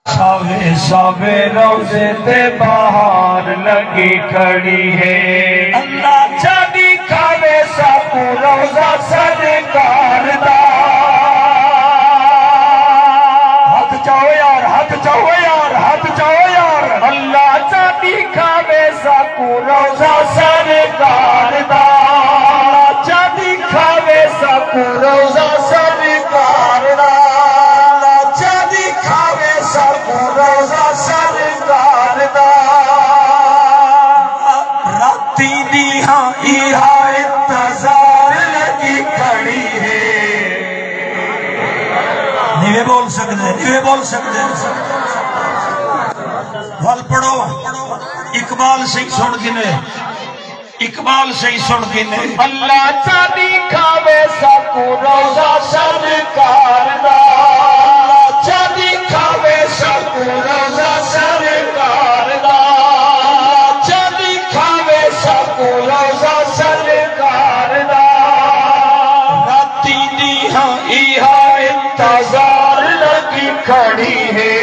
सावे सावे रोजे ते बाहर लगी खड़ी है। अल्लाह चांदी खावे साकू रोजा सरकार दा। हाथ जाओ यार, हाथ जाओ यार, हाथ जाओ यार। अल्लाह चांदी खावे साकू रोजा सरकार दा। अल्लाह चांदी खावे साकू रोजा सरकार दा। अल्लाह चांदी खावे साकू रोजा सरकार दा। राती दी हाँ इहा इंतजार लगी खड़ी है। निवे बोल सकते, निवे बोल सकते। वल पढ़ो इकबाल सिंह सुन गिने, इकबाल सिंह सुन गिने। अल्लाह चांदी खावे साकू रोजा सरकार दा। अल्लाह चांदी खावे साकू रोजा सरकार दा। अल्लाह चांदी खावे साकू रोजा सरकार दा। राती दी हाँ इहा इंतजार लगी खड़ी है।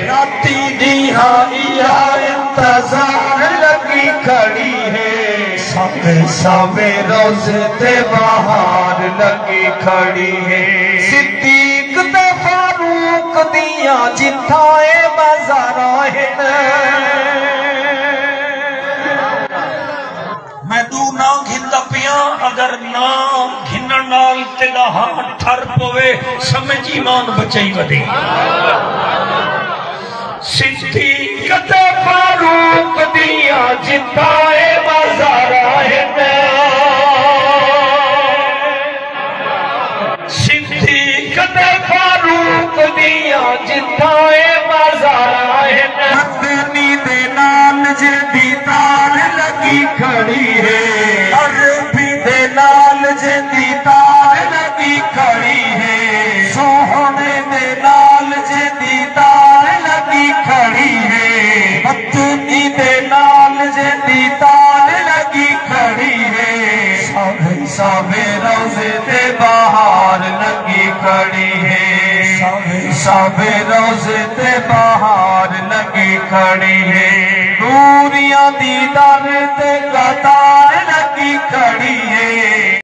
राती दी हाँ इहा इंतजार लगी खड़ी है। सावे सावे रोजे ते बाहर लगी खड़ी है। सिद्दीक ते फारूक दिया जिथाए बाजारा है। मैं तू ना घिंदा पिया, अगर ना घिनन नाल तेरा हाथ ठर पवे समझ ईमान बचाई वदे। सिद्दीक ते फारूक दिया जिथाए बाजारा है। सिद्दीक ते फारूक दिया जिथाए बाजारा है। मदनी दे नाल जिंदी तार लगी खड़ी है। अरबी दे नाल जिंदी तार लगी खड़ी है। सोहने दे नाल जिंदी तार लगी खड़ी है। मदनी दे नाल जिंदी तार लगी खड़ी है। सावे सावे रोजे ते बाहर लगी खड़ी है। सावे सावे रोजे ते बाहर लगी खड़ी है। दूरियां दी दर ते कतार लगी खड़ी है।